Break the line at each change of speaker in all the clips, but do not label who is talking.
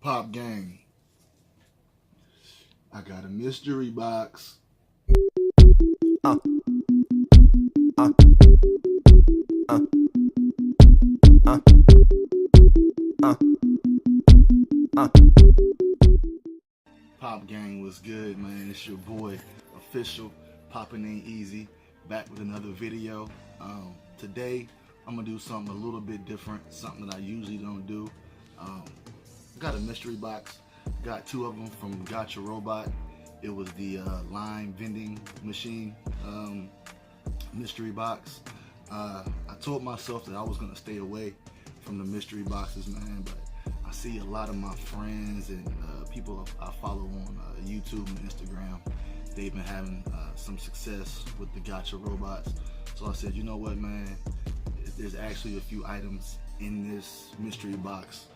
Pop gang, I got a mystery box. Pop gang, was good, man? It's your boy, official, popping ain't easy, back with another video. Today I'm gonna do something a little bit different, something that I usually don't do. Got a mystery box, got two of them from Gacha Robot. It was the lime vending machine mystery box. I told myself that I was gonna stay away from the mystery boxes, man, but I see a lot of my friends and people I follow on YouTube and Instagram. They've been having some success with the Gacha robots. So I said, you know what, man, there's actually a few items in this mystery box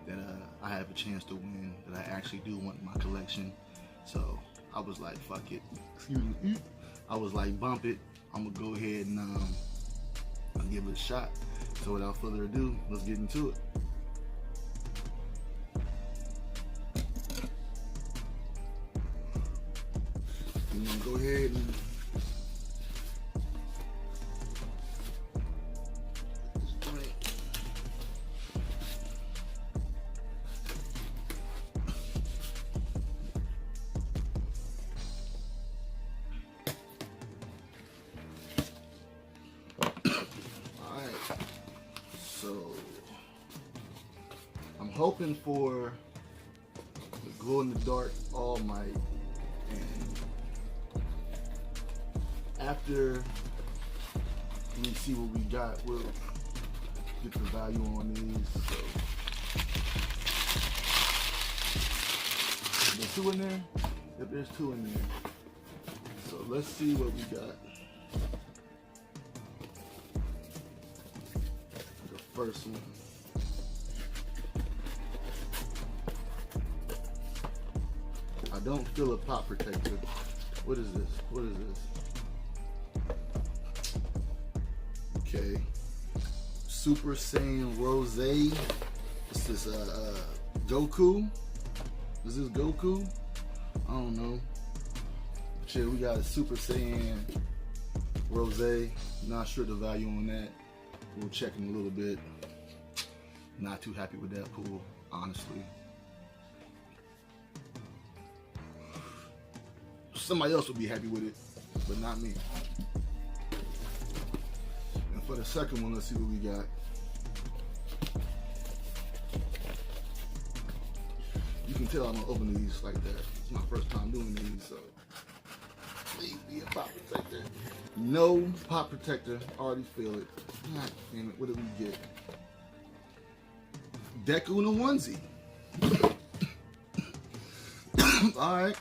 that I have a chance to win, that I actually do want in my collection. So I was like, fuck it. Excuse me. I was like, bump it. I'm gonna go ahead and give it a shot. So without further ado, let's get into it. I'm gonna go ahead and I'm hoping for the glow in the dark All Might, and after we see what we got, we'll get the value on these. So there's two in there. Yep, there's two in there. So let's see what we got. The first one. I don't feel a pop protector. What is this? What is this? Okay. Super Saiyan Rose. What's this? Goku? Is this Goku? I don't know. But yeah, we got a Super Saiyan Rose. Not sure the value on that. We'll check in a little bit. Not too happy with that pull, honestly. Somebody else would be happy with it, but not me. And for the second one, let's see what we got. You can tell I'm gonna open these like that. It's my first time doing these, so please be a pop protector. No pop protector. Already feel it. God damn it! What did we get? Deku in a onesie. All right.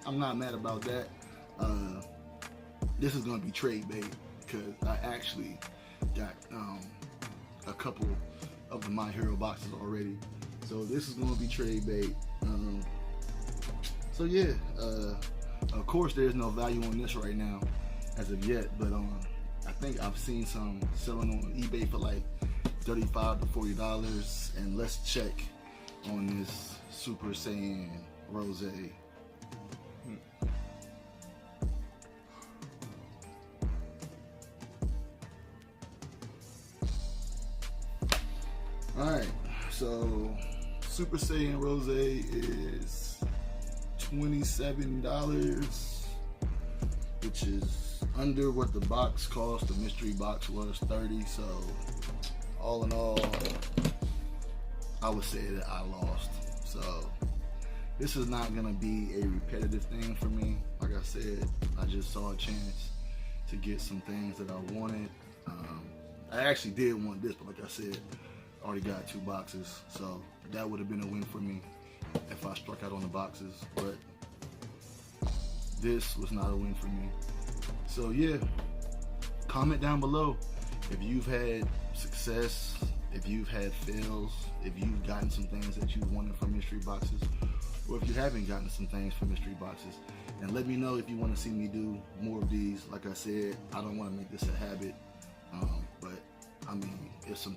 I'm not mad about that. This is gonna be trade bait because I actually got a couple of the My Hero boxes already. So this is gonna be trade bait. So yeah, of course there's no value on this right now as of yet, but I think I've seen some selling on eBay for like $35 to $40. And let's check on this Super Saiyan Rose. Alright, so Super Saiyan Rose is $27, which is under what the box cost. The mystery box was $30, so all in all, I would say that I lost. So this is not gonna be a repetitive thing for me. Like I said, I just saw a chance to get some things that I wanted. I actually did want this, but like I said, I already got two boxes, so that would have been a win for me if I struck out on the boxes, but this was not a win for me. So yeah, comment down below if you've had success, if you've had fails, if you've gotten some things that you wanted from mystery boxes, or if you haven't gotten some things from mystery boxes. And let me know if you want to see me do more of these. Like I said, I don't want to make this a habit, but I mean, if some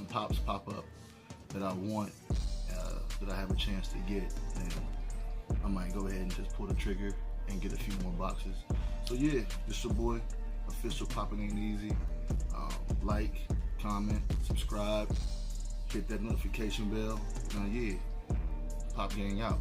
pops pop up that I want, that I have a chance to get, then I might go ahead and just pull the trigger and get a few more boxes. So yeah, it's your boy, Official Poppin' Ain't Easy. Like, comment, subscribe, hit that notification bell. Now yeah, Pop Gang out.